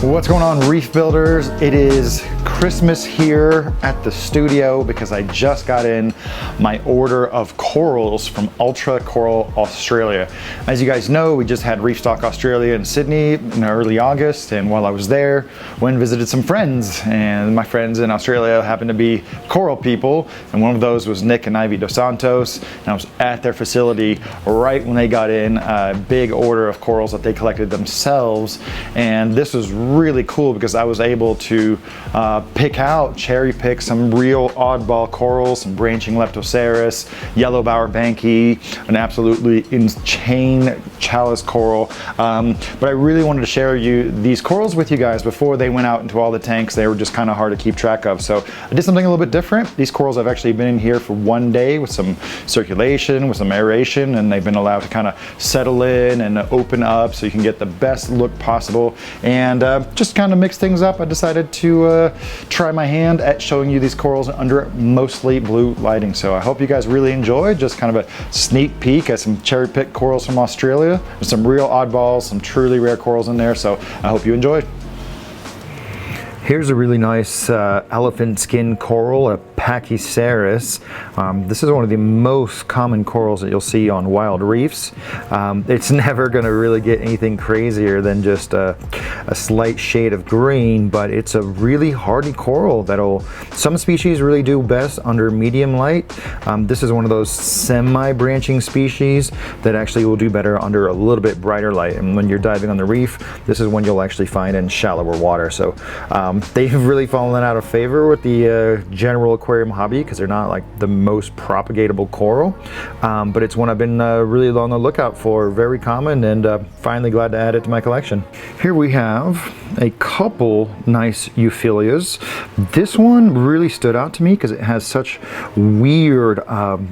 What's going on, reef builders? It is Christmas here at the studio because I just got in my order of corals from Ultra Coral Australia. As you guys know, we just had Reef Stock Australia in Sydney in early August, and while I was there, went and visited some friends, and my friends in Australia happened to be coral people, and one of those was Nick and Ivy Dos Santos, and I was at their facility right when they got in a big order of corals that they collected themselves, and this was really cool because I was able to cherry pick some real oddball corals, some branching Leptoserus, yellow bowerbanki, an absolutely insane chalice coral. But I really wanted to share these corals with you guys before they went out into all the tanks. They were just kind of hard to keep track of. So I did something a little bit different. These corals have actually been in here for one day with some circulation, with some aeration, and they've been allowed to kind of settle in and open up so you can get the best look possible. And just kind of mix things up, I decided to try my hand at showing you these corals under mostly blue lighting. So I hope you guys really enjoyed just kind of a sneak peek at some cherry picked corals from Australia. There's some real oddballs, some truly rare corals in there, so I hope you enjoyed. Here's a really nice elephant skin coral, a Pachyceris. This is one of the most common corals that you'll see on wild reefs. It's never going to really get anything crazier than just a slight shade of green, but it's a really hardy coral that'll, some species really do best under medium light. This is one of those semi-branching species that actually will do better under a little bit brighter light. And when you're diving on the reef, this is one you'll actually find in shallower water. So they've really fallen out of favor with the general aquarium hobby because they're not like the most propagatable coral, but it's one I've been really on the lookout for. Very common, and finally glad to add it to my collection. Here we have a couple nice euphyllias. This one really stood out to me because it has such weird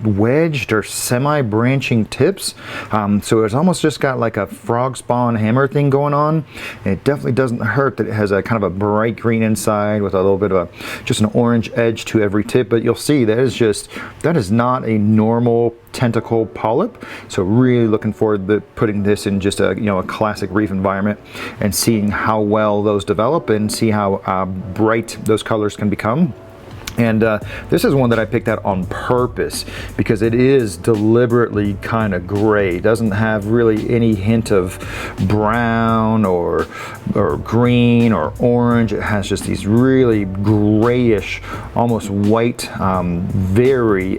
wedged or semi-branching tips, so it's almost just got like a frog spawn hammer thing going on. And it definitely doesn't hurt that it has a kind of a bright green inside with a little bit of just an orange edge to every tip, but you'll see that is not a normal tentacle polyp. So really looking forward to putting this in just a a classic reef environment and seeing how well those develop and see how bright those colors can become. And this is one that I picked out on purpose because it is deliberately kind of gray. It doesn't have really any hint of brown or green or orange. It has just these really grayish, almost white, very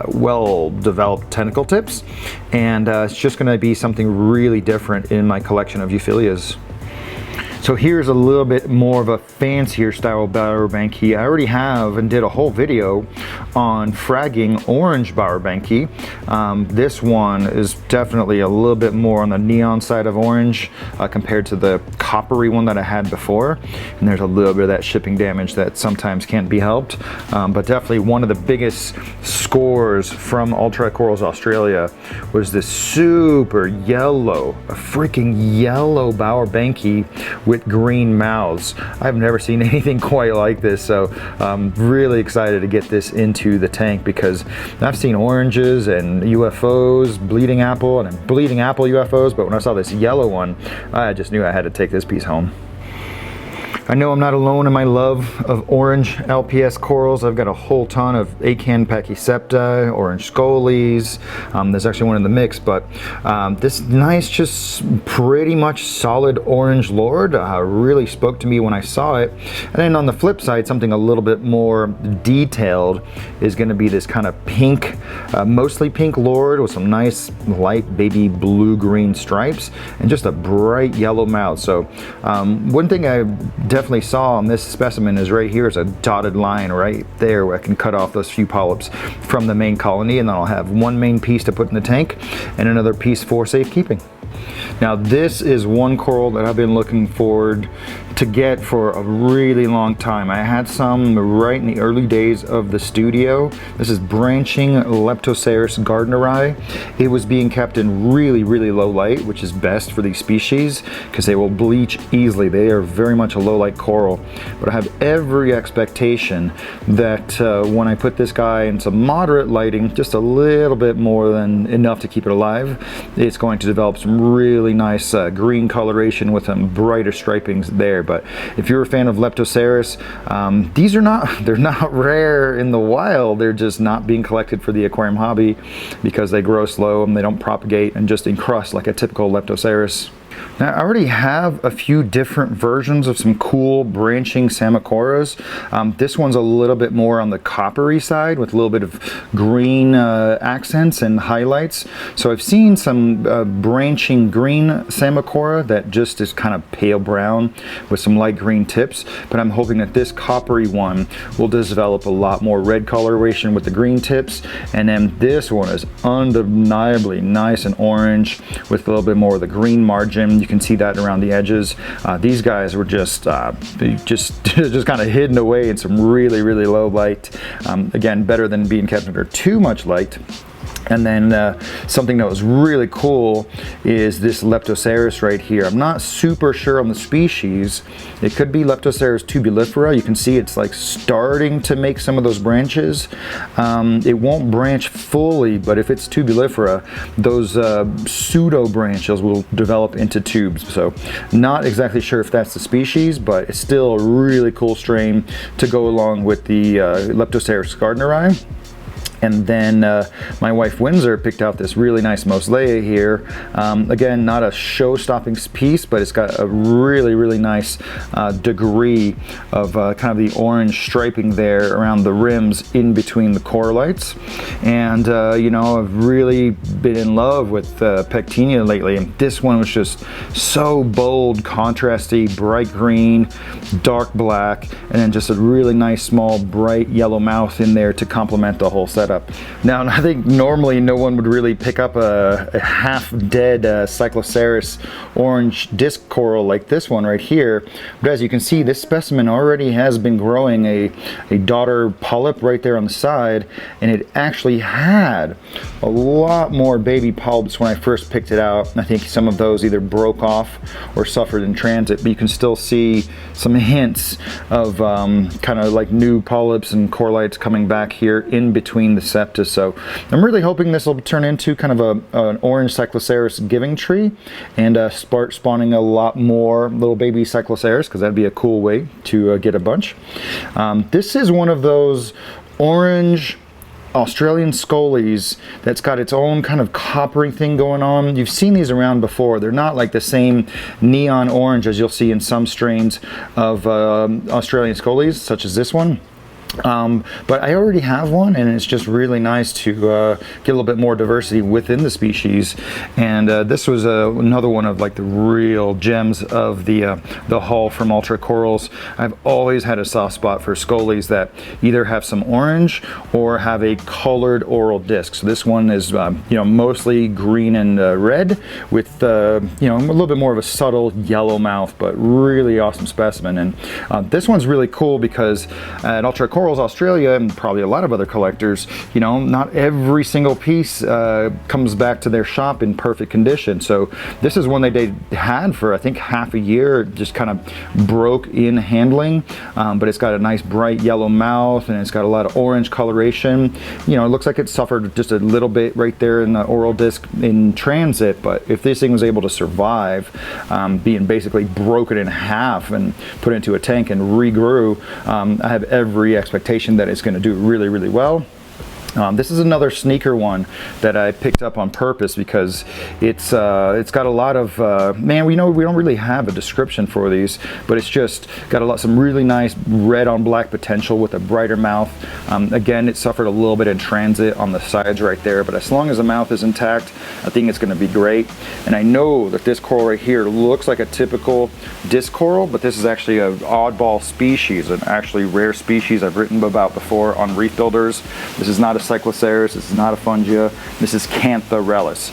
well developed tentacle tips. And it's just going to be something really different in my collection of euphyllias. So here's a little bit more of a fancier style bowerbanki. I already have and did a whole video on fragging orange bowerbanki. This one is definitely a little bit more on the neon side of orange compared to the coppery one that I had before. And there's a little bit of that shipping damage that sometimes can't be helped. But definitely one of the biggest scores from Ultra Corals Australia was this super yellow, a freaking yellow bowerbanki with green mouths. I've never seen anything quite like this, so I'm really excited to get this into the tank because I've seen oranges and UFOs, bleeding apple UFOs, but when I saw this yellow one, I just knew I had to take this piece home. I know I'm not alone in my love of orange LPS corals. I've got a whole ton of Acan Pachycepta, orange Colonies. There's actually one in the mix, but this nice, just pretty much solid orange lord really spoke to me when I saw it. And then on the flip side, something a little bit more detailed is going to be this kind of pink, mostly pink lord with some nice light baby blue-green stripes and just a bright yellow mouth. So one thing I definitely saw on this specimen is right here is a dotted line right there where I can cut off those few polyps from the main colony, and then I'll have one main piece to put in the tank and another piece for safekeeping. Now this is one coral that I've been looking forward to get for a really long time. I had some right in the early days of the studio. This is branching Leptoserus gardneri. It was being kept in really, really low light, which is best for these species because they will bleach easily. They are very much a low light like coral. But I have every expectation that when I put this guy in some moderate lighting, just a little bit more than enough to keep it alive, it's going to develop some really nice green coloration with some brighter stripings there. But if you're a fan of Leptoserus, these are they're not rare in the wild. They're just not being collected for the aquarium hobby because they grow slow and they don't propagate and just encrust like a typical Leptoserus. Now, I already have a few different versions of some cool branching Samakoras. This one's a little bit more on the coppery side with a little bit of green accents and highlights. So I've seen some branching green Samakora that just is kind of pale brown with some light green tips, but I'm hoping that this coppery one will develop a lot more red coloration with the green tips, and then this one is undeniably nice and orange with a little bit more of the green margin. You can see that around the edges. These guys were just kind of hidden away in some really low light. Again, better than being kept under too much light. And then something that was really cool is this Leptoserus right here. I'm not super sure on the species. It could be Leptoserus tubulifera. You can see it's like starting to make some of those branches. It won't branch fully, but if it's tubulifera, those pseudo branches will develop into tubes. So not exactly sure if that's the species, but it's still a really cool strain to go along with the Leptoserus gardneri. And then my wife Windsor picked out this really nice Moslea here. Again, not a show-stopping piece, but it's got a really nice degree of kind of the orange striping there around the rims in between the coralites. And you know, I've really been in love with Pectinia lately, and this one was just so bold, contrasty, bright green, dark black, and then just a really nice small bright yellow mouth in there to complement the whole setup. Now, I think normally no one would really pick up a half-dead Cycloceras orange disc coral like this one right here, but as you can see, this specimen already has been growing a daughter polyp right there on the side, and it actually had a lot more baby polyps when I first picked it out. I think some of those either broke off or suffered in transit, but you can still see some hints of kind of like new polyps and coralites coming back here in between the septa. So I'm really hoping this will turn into kind of an orange Cycloceras giving tree and start spawning a lot more little baby Cycloceras, because that'd be a cool way to get a bunch. This is one of those orange Australian Scolies that's got its own kind of coppery thing going on. You've seen these around before. They're not like the same neon orange as you'll see in some strains of Australian Scolies, such as this one. But I already have one, and it's just really nice to get a little bit more diversity within the species. And this was another one of like the real gems of the haul from Ultra Corals. I've always had a soft spot for Scolies that either have some orange or have a colored oral disc. So this one is you know, mostly green and red with you know, a little bit more of a subtle yellow mouth, but really awesome specimen. And this one's really cool because at Ultra Corals Australia, and probably a lot of other collectors, you know, not every single piece comes back to their shop in perfect condition. So this is one they had for I think half a year, just kind of broke in handling, but it's got a nice bright yellow mouth, and it's got a lot of orange coloration. You know, it looks like it suffered just a little bit right there in the oral disc in transit, but if this thing was able to survive being basically broken in half and put into a tank and regrew, I have every expectation that it's going to do really well. This is another sneaker one that I picked up on purpose because it's got a lot of man, we know we don't really have a description for these, but it's just got some really nice red on black potential with a brighter mouth. Again, it suffered a little bit in transit on the sides right there, but as long as the mouth is intact, I think it's going to be great. And I know that this coral right here looks like a typical disc coral, but this is actually an oddball species, an actually rare species I've written about before on Reef Builders. This is not a Cycloceras, this is not a Fungia, this is Cantharellus.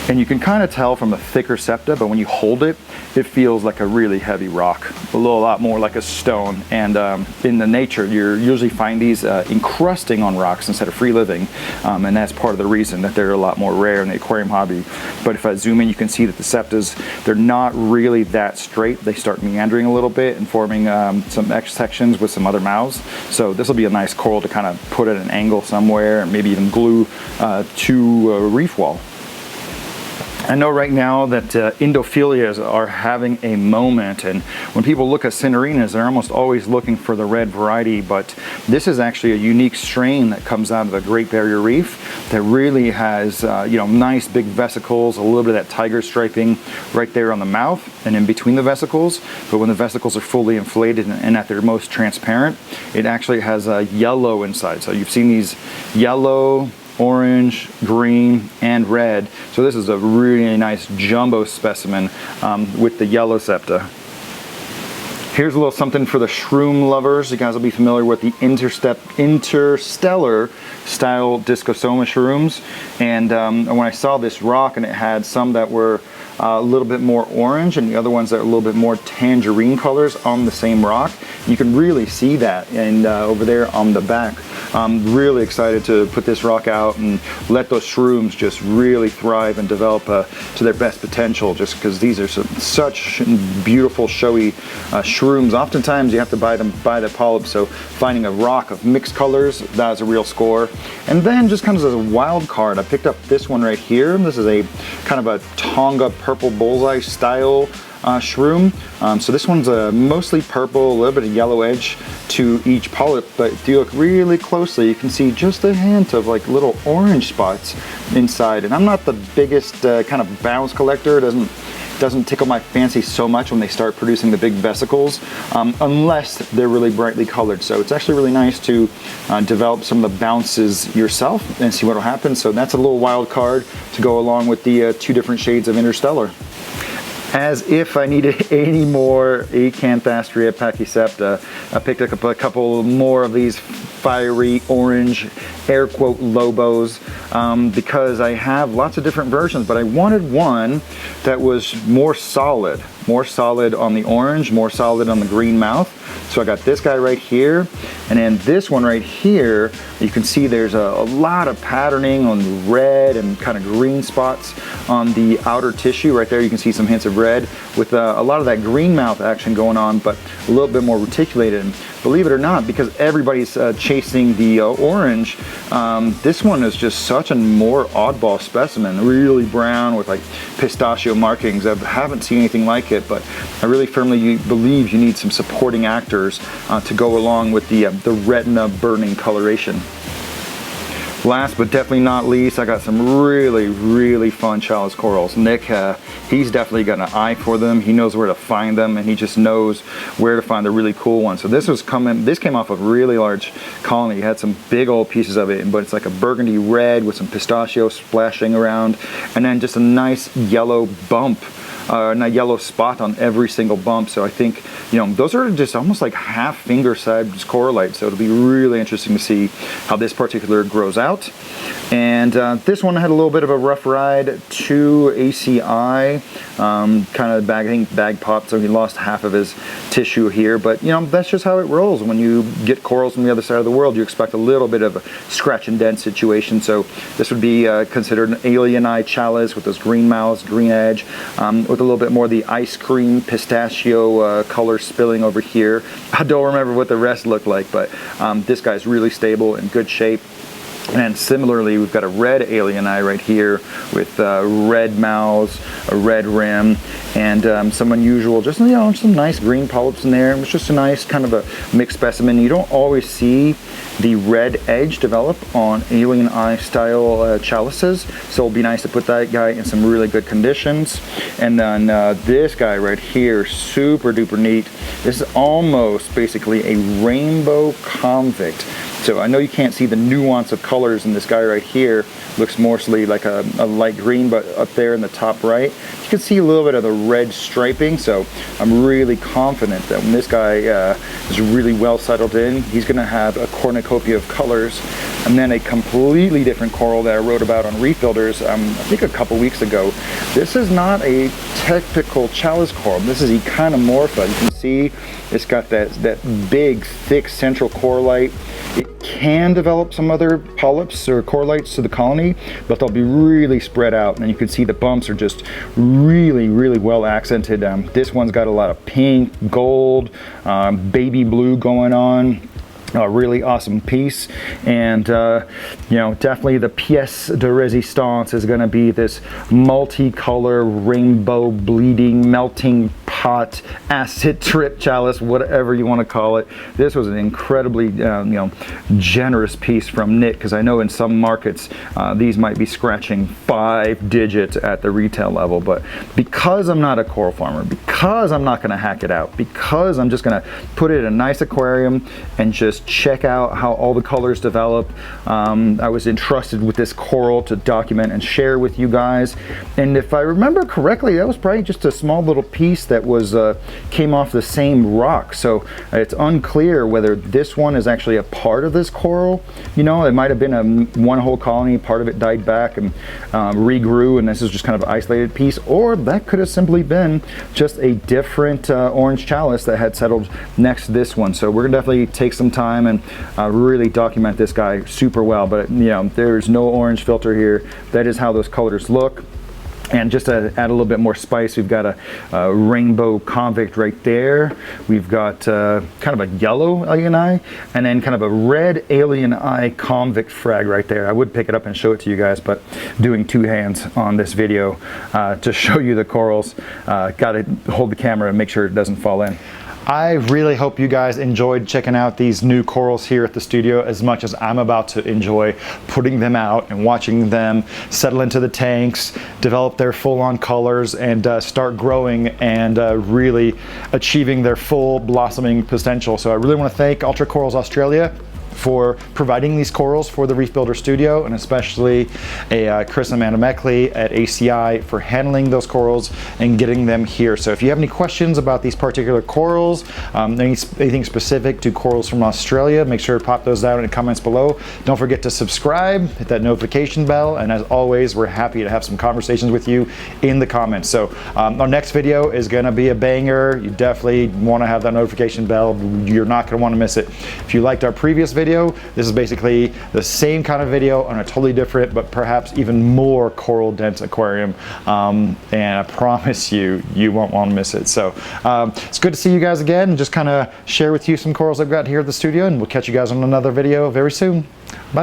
And you can kind of tell from the thicker septa, but when you hold it, it feels like a really heavy rock, a lot more like a stone. And in the nature, you usually find these encrusting on rocks instead of free living, and that's part of the reason that they're a lot more rare in the aquarium hobby. But if I zoom in, you can see that the septas, they're not really that straight. They start meandering a little bit and forming some X sections with some other mouths. So this will be a nice coral to kind of put at an angle somewhere, and maybe even glue to a reef wall. I know right now that endophilias are having a moment, and when people look at cinerinas, they're almost always looking for the red variety, but this is actually a unique strain that comes out of the Great Barrier Reef that really has nice big vesicles, a little bit of that tiger striping right there on the mouth and in between the vesicles. But when the vesicles are fully inflated and at their most transparent, it actually has a yellow inside. So you've seen these yellow, orange, green, and red. So this is a really nice jumbo specimen with the yellow septa. Here's a little something for the shroom lovers. You guys will be familiar with the interstellar style Discosoma shrooms. And when I saw this rock, and it had some that were a little bit more orange and the other ones that are a little bit more tangerine colors on the same rock, you can really see that. And over there on the back, I'm really excited to put this rock out and let those shrooms just really thrive and develop to their best potential, just because these are such beautiful, showy shrooms. Oftentimes you have to buy the polyps, so finding a rock of mixed colors, that is a real score. And then just kind of as a wild card, I picked up this one right here. This is a kind of a Tonga purple bullseye style shroom. So this one's mostly purple, a little bit of yellow edge to each polyp, but if you look really closely, you can see just a hint of like little orange spots inside. And I'm not the biggest kind of bounce collector. It doesn't tickle my fancy so much when they start producing the big vesicles, unless they're really brightly colored. So it's actually really nice to develop some of the bounces yourself and see what will happen. So that's a little wild card to go along with the two different shades of interstellar. As if I needed any more Acanthastria pachycepta, I picked up a couple more of these fiery orange, air quote, lobos, because I have lots of different versions, but I wanted one that was more solid on the orange, more solid on the green mouth. So I got this guy right here, and then this one right here, you can see there's a lot of patterning on the red and kind of green spots on the outer tissue. Right there you can see some hints of red with a lot of that green mouth action going on, but a little bit more reticulated. And believe it or not, because everybody's chasing the orange, this one is just such a more oddball specimen, really brown with like pistachio markings. I haven't seen anything like it, but I really firmly believe you need some supporting actors to go along with the retina burning coloration. Last but definitely not least, I got some really fun chalice corals. Nick, he's definitely got an eye for them. He knows where to find them, and he just knows where to find the really cool ones. So this came off of a really large colony. It had some big old pieces of it, but it's like a burgundy red with some pistachio splashing around, and then just a nice yellow bump. And a yellow spot on every single bump. So I think, those are just almost like half finger sized coralite. So it'll be really interesting to see how this particular grows out. And this one had a little bit of a rough ride to ACI, kind of bag popped, so he lost half of his tissue here. But that's just how it rolls. When you get corals from the other side of the world, you expect a little bit of a scratch and dent situation. So this would be considered an alien eye chalice with those green mouths, green edge, with a little bit more of the ice cream pistachio color spilling over here. I don't remember what the rest looked like, but this guy's really stable, in good shape. And similarly, we've got a red alien eye right here with red mouths, a red rim, and some unusual, just some nice green polyps in there. It was just a nice kind of a mixed specimen. You don't always see the red edge develop on alien eye style chalices, so it'll be nice to put that guy in some really good conditions. And then this guy right here, super duper neat. This is almost basically a rainbow convict. So I know you can't see the nuance of colors in this guy right here. Looks mostly like a light green, but up there in the top right, you can see a little bit of the red striping. So I'm really confident that when this guy is really well settled in, he's going to have a cornucopia of colors. And then a completely different coral that I wrote about on Reef Builders, I think a couple weeks ago. This is not a typical chalice coral. This is Echinomorpha. You can see it's got that big, thick central corallite. It can develop some other polyps or corallites to the colony, but they'll be really spread out, and you can see the bumps are just really, really well accented. This one's got a lot of pink, gold, baby blue going on. A really awesome piece, and you know, definitely the pièce de résistance is going to be this multicolor, rainbow, bleeding, melting pot, acid trip chalice, whatever you want to call it. This was an incredibly you know, generous piece from Nick, because I know in some markets these might be scratching 5 digits at the retail level, but because I'm not a coral farmer, because I'm not going to hack it out, because I'm just going to put it in a nice aquarium and just check out how all the colors develop, I was entrusted with this coral to document and share with you guys. And if I remember correctly, that was probably just a small little piece that was came off the same rock, so it's unclear whether this one is actually a part of this coral. You know, it might have been a one whole colony, part of it died back and regrew, and this is just kind of an isolated piece, or that could have simply been just a different orange chalice that had settled next to this one. So we're gonna definitely take some time and really document this guy super well. But you know, there's no orange filter here. That is how those colors look. And just to add a little bit more spice, we've got a rainbow convict right there. We've got kind of a yellow alien eye, and then kind of a red alien eye convict frag right there. I would pick it up and show it to you guys, but doing two hands on this video to show you the corals. Got to hold the camera and make sure it doesn't fall in. I really hope you guys enjoyed checking out these new corals here at the studio as much as I'm about to enjoy putting them out and watching them settle into the tanks, develop their full-on colors, and start growing and really achieving their full blossoming potential. So I really want to thank Ultra Corals Australia for providing these corals for the Reef Builder Studio, and especially Chris and Amanda Meckley at ACI for handling those corals and getting them here. So if you have any questions about these particular corals, anything specific to corals from Australia, make sure to pop those down in the comments below. Don't forget to subscribe, hit that notification bell, and as always, we're happy to have some conversations with you in the comments. So our next video is going to be a banger. You definitely want to have that notification bell. You're not going to want to miss it. If you liked our previous video, this is basically the same kind of video on a totally different but perhaps even more coral dense aquarium, and I promise you won't want to miss it. So it's good to see you guys again and just kind of share with you some corals I've got here at the studio, and we'll catch you guys on another video very soon. Bye.